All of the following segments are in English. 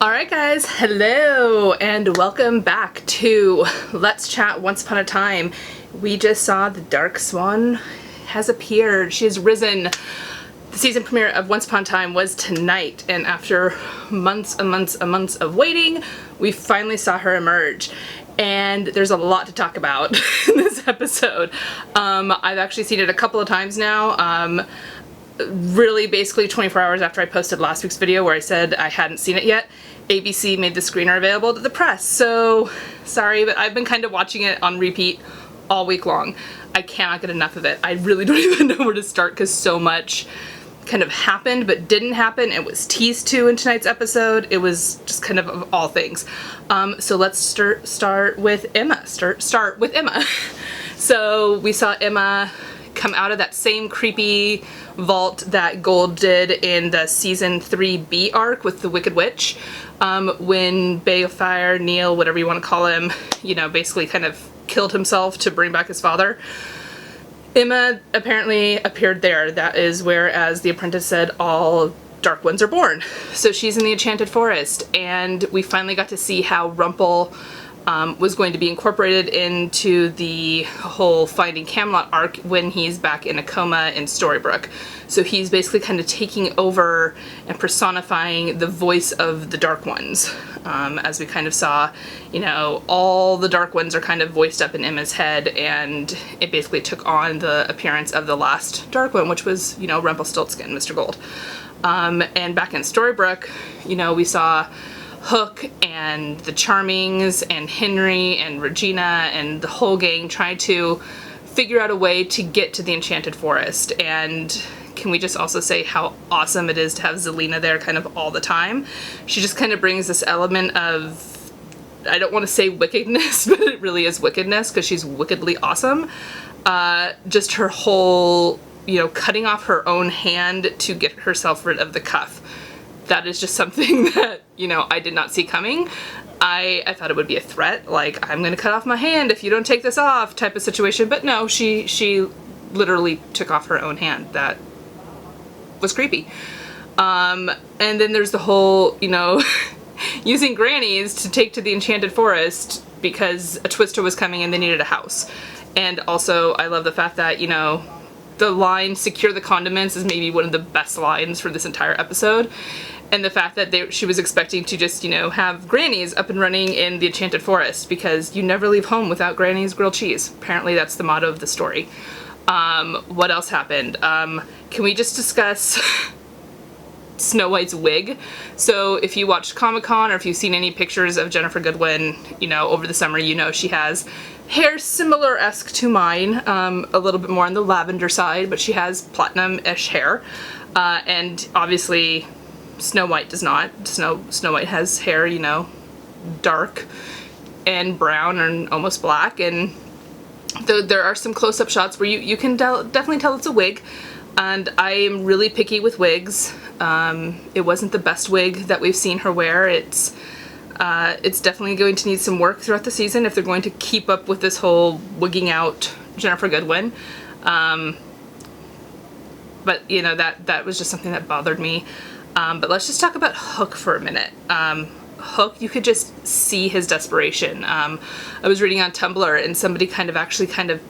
Alright guys, hello and welcome back to Let's Chat Once Upon a Time. We just saw the Dark Swan has appeared. She has risen. The season premiere of Once Upon a Time was tonight, and after months and months and months of waiting, we finally saw her emerge. And there's a lot to talk about in this episode. I've actually seen it a couple of times now. Really basically 24 hours after I posted last week's video where I said I hadn't seen it yet, ABC made the screener available to the press. So sorry, but I've been kind of watching it on repeat all week long. I cannot get enough of it. I really don't even know where to start because so much kind of happened but didn't happen. It was teased to in tonight's episode. It was just kind of all things. So let's start with Emma. Start with Emma. So we saw Emma come out of that same creepy vault that Gold did in the season 3B arc with the Wicked Witch, when Balefire, Neil, whatever you want to call him, you know, basically kind of killed himself to bring back his father. Emma apparently appeared there. That is where, as the apprentice said, all dark ones are born. So she's in the Enchanted Forest, and we finally got to see how Rumpel was going to be incorporated into the whole Finding Camelot arc when he's back in a coma in Storybrooke. So he's basically kind of taking over and personifying the voice of the Dark Ones. As we kind of saw, you know, all the Dark Ones are kind of voiced up in Emma's head, and it basically took on the appearance of the last Dark One, which was, you know, Rumpelstiltskin, Mr. Gold. And back in Storybrooke, you know, we saw Hook and the Charmings and Henry and Regina and the whole gang try to figure out a way to get to the Enchanted Forest. And can we just also say how awesome it is to have Zelena there kind of all the time? She just kind of brings this element of, I don't want to say wickedness, but it really is wickedness because she's wickedly awesome. Just her whole, you know, cutting off her own hand to get herself rid of the cuff. That is just something that, you know, I did not see coming. I thought it would be a threat, like, I'm gonna cut off my hand if you don't take this off type of situation, but no, she literally took off her own hand. That was creepy. And then there's the whole, you know, using grannies to take to the Enchanted Forest because a twister was coming and they needed a house. And also, I love the fact that, you know, the line, secure the condiments, is maybe one of the best lines for this entire episode. And the fact that she was expecting to just, you know, have grannies up and running in the Enchanted Forest because you never leave home without granny's grilled cheese. Apparently that's the motto of the story. What else happened? Can we just discuss Snow White's wig? So if you watched Comic-Con or if you've seen any pictures of Jennifer Goodwin, you know, over the summer, you know she has hair similar-esque to mine, a little bit more on the lavender side, but she has platinum-ish hair. And obviously Snow White does not. Snow White has hair, you know, dark and brown and almost black, and there are some close-up shots where you can definitely tell it's a wig, and I am really picky with wigs. It wasn't the best wig that we've seen her wear. It's definitely going to need some work throughout the season if they're going to keep up with this whole wigging out Jennifer Goodwin. But, you know, that was just something that bothered me. But let's just talk about Hook for a minute. Hook, you could just see his desperation. I was reading on Tumblr and somebody kind of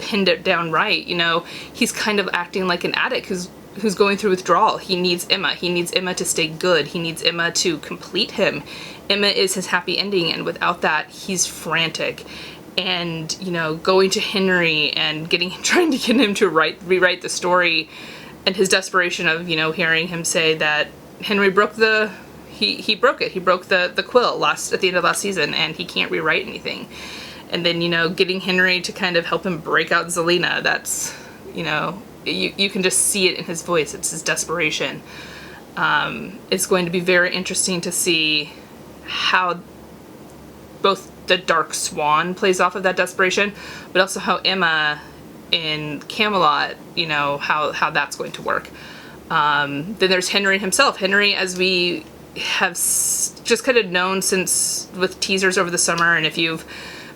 pinned it down right. You know, he's kind of acting like an addict who's going through withdrawal. He needs Emma. He needs Emma to stay good. He needs Emma to complete him. Emma is his happy ending, and without that, he's frantic. And, you know, going to Henry and trying to get him to rewrite the story, and his desperation of, you know, hearing him say that Henry broke he broke it. He broke the quill at the end of last season, and he can't rewrite anything. And then, you know, getting Henry to kind of help him break out Zelena, that's, you know, you can just see it in his voice. It's his desperation. It's going to be very interesting to see how both the Dark Swan plays off of that desperation, but also how Emma in Camelot, you know, how that's going to work. Then there's Henry himself. Henry, as we have just kind of known since with teasers over the summer, and if you've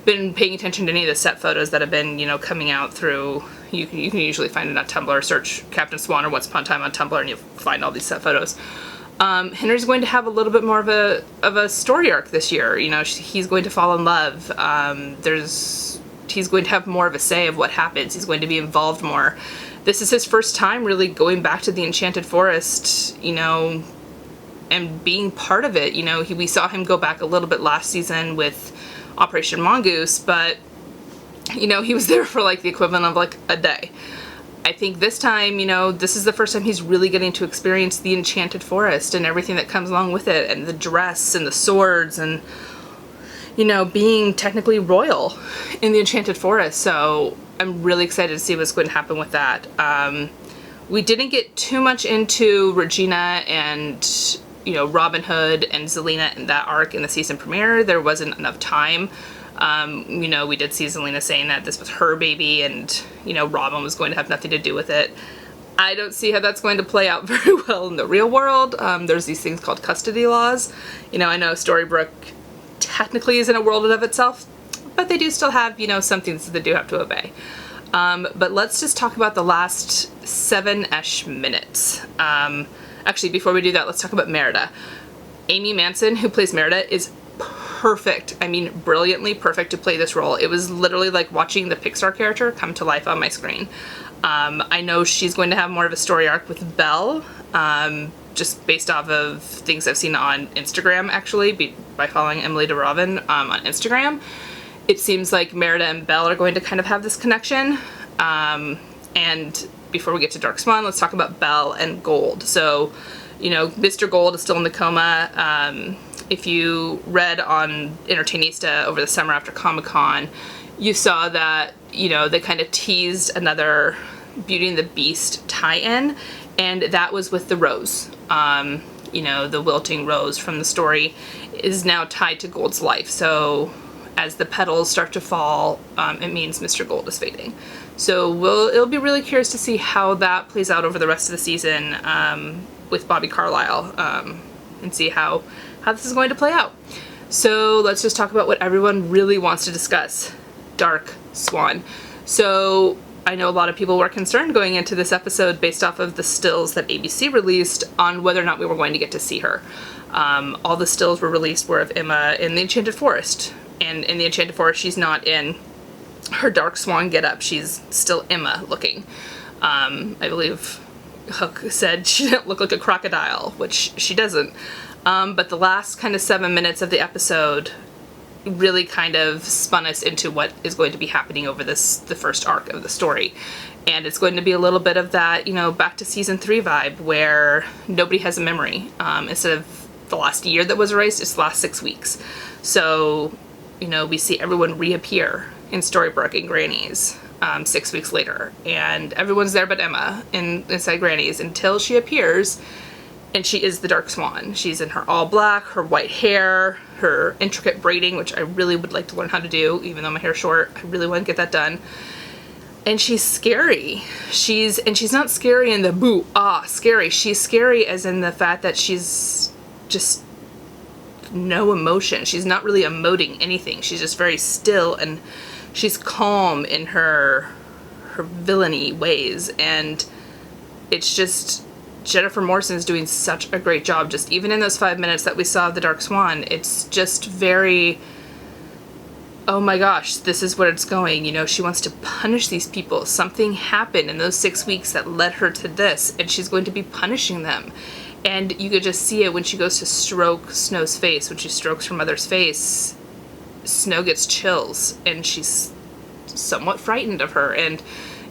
been paying attention to any of the set photos that have been, you know, coming out through, you can usually find it on Tumblr. Search Captain Swan or Once Upon a Time on Tumblr and you'll find all these set photos. Henry's going to have a little bit more of a story arc this year. You know, he's going to fall in love. He's going to have more of a say of what happens. He's going to be involved more. This is his first time really going back to the Enchanted Forest, you know, and being part of it. You know, we saw him go back a little bit last season with Operation Mongoose, but, you know, he was there for like the equivalent of like a day. I think this time, you know, this is the first time he's really getting to experience the Enchanted Forest and everything that comes along with it, and the dress and the swords and, you know, being technically royal in the Enchanted Forest. So I'm really excited to see what's going to happen with that. We didn't get too much into Regina and, you know, Robin Hood and Zelena in that arc in the season premiere. There wasn't enough time. You know, we did see Zelena saying that this was her baby and, you know, Robin was going to have nothing to do with it. I don't see how that's going to play out very well in the real world. There's these things called custody laws. You know, I know Storybrooke technically is in a world of itself, but they do still have, you know, some things that they do have to obey. But let's just talk about the last 7-ish minutes. Actually, before we do that, let's talk about Merida. Amy Manson, who plays Merida, is perfect. I mean, brilliantly perfect to play this role. It was literally like watching the Pixar character come to life on my screen. I know she's going to have more of a story arc with Belle, just based off of things I've seen on Instagram, actually, by following Emily DeRobin on Instagram. It seems like Merida and Belle are going to kind of have this connection. And before we get to Dark Swan, let's talk about Belle and Gold. So, you know, Mr. Gold is still in the coma. If you read on Entertainista over the summer after Comic-Con, you saw that, you know, they kind of teased another Beauty and the Beast tie-in, and that was with the rose. You know, the wilting rose from the story is now tied to Gold's life. So as the petals start to fall, it means Mr. Gold is fading. So it'll be really curious to see how that plays out over the rest of the season with Bobby Carlyle, and see how this is going to play out. So let's just talk about what everyone really wants to discuss. Dark Swan. So I know a lot of people were concerned going into this episode based off of the stills that ABC released on whether or not we were going to get to see her. All the stills were released were of Emma in the Enchanted Forest. And in the Enchanted Forest, she's not in her Dark Swan getup. She's still Emma looking. I believe Hook said she didn't look like a crocodile, which she doesn't. But the last kind of 7 minutes of the episode really kind of spun us into what is going to be happening over the first arc of the story. And it's going to be a little bit of that, you know, back to season 3 vibe where nobody has a memory. Instead of the last year that was erased, it's the last 6 weeks. So, you know, we see everyone reappear in Storybrooke and Granny's 6 weeks later. And everyone's there but Emma inside Granny's until she appears. And she is the Dark Swan. She's in her all black, her white hair, her intricate braiding, which I really would like to learn how to do, even though my hair's short. I really want to get that done. And she's scary. She's not scary in the boo, scary. She's scary as in the fact that she's just no emotion. She's not really emoting anything. She's just very still, and she's calm in her villainy ways. And it's just, Jennifer Morrison's doing such a great job. Just even in those 5 minutes that we saw of the Dark Swan, it's just very, oh my gosh, this is what it's going. You know, she wants to punish these people. Something happened in those 6 weeks that led her to this, and she's going to be punishing them. And you could just see it when she goes to stroke Snow's face. When she strokes her mother's face, Snow gets chills, and she's somewhat frightened of her. And,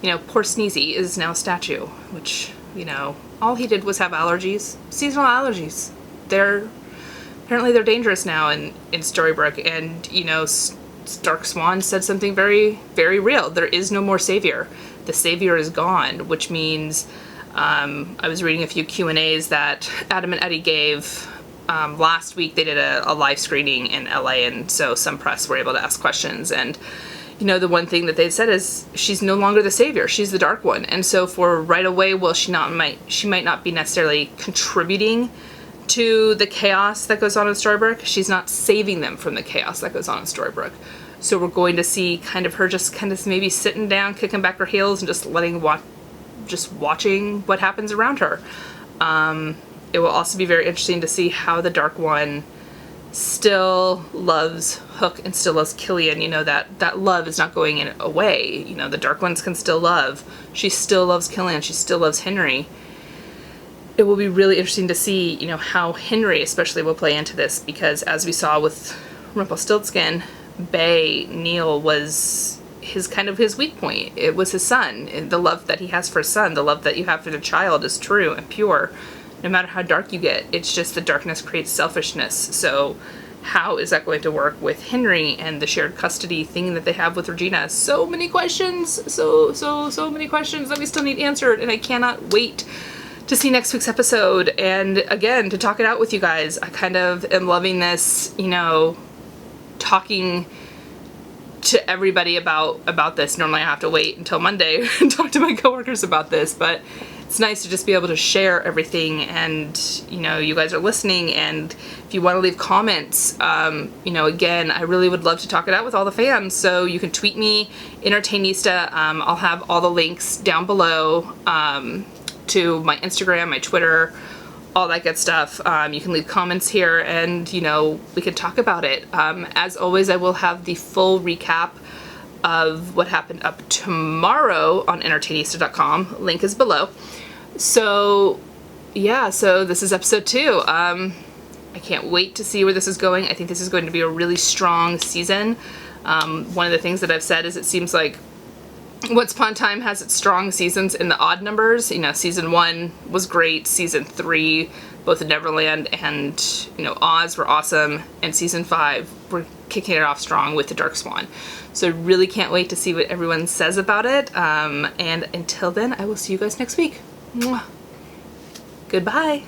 you know, poor Sneezy is now a statue, which, you know, all he did was have allergies, seasonal allergies. Apparently they're dangerous now in Storybrooke, and, you know, Dark Swan said something very, very real. There is no more savior. The savior is gone, which means, I was reading a few Q&As that Adam and Eddie gave last week. They did a live screening in LA, and so some press were able to ask questions, and you know, the one thing that they said is she's no longer the savior. She's the Dark One. And so for right away, well, she might not be necessarily contributing to the chaos that goes on in Storybrooke. She's not saving them from the chaos that goes on in Storybrooke. So we're going to see kind of her just kind of maybe sitting down, kicking back her heels, and just watching what happens around her. it will also be very interesting to see how the Dark One still loves Hook and still loves Killian. You know, that love is not going away. You know, the Dark Ones can still love. She still loves Killian. She still loves Henry. It will be really interesting to see, you know, how Henry especially will play into this, because as we saw with Rumpelstiltskin, Neil was his weak point. It was his son. The love that he has for his son, the love that you have for the child is true and pure. No matter how dark you get, it's just the darkness creates selfishness. So how is that going to work with Henry and the shared custody thing that they have with Regina? So many questions, so many questions that we still need answered, and I cannot wait to see next week's episode, and again, to talk it out with you guys. I kind of am loving this, you know, talking to everybody about this. Normally I have to wait until Monday and talk to my coworkers about this, but it's nice to just be able to share everything, and, you know, you guys are listening, and if you want to leave comments, you know, again, I really would love to talk it out with all the fans, so you can tweet me, Entertainista. I'll have all the links down below, to my Instagram, my Twitter, all that good stuff. You can leave comments here, and, you know, we can talk about it. As always, I will have the full recap of what happened up tomorrow on Entertainista.com. Link is below. So, yeah, so this is episode 2. I can't wait to see where this is going. I think this is going to be a really strong season. One of the things that I've said is it seems like Once Upon a Time has its strong seasons in the odd numbers. You know, season 1 was great. Season 3, both Neverland and, you know, Oz were awesome. And season 5, we're kicking it off strong with the Dark Swan. So I really can't wait to see what everyone says about it. And until then, I will see you guys next week. Mwah. Goodbye.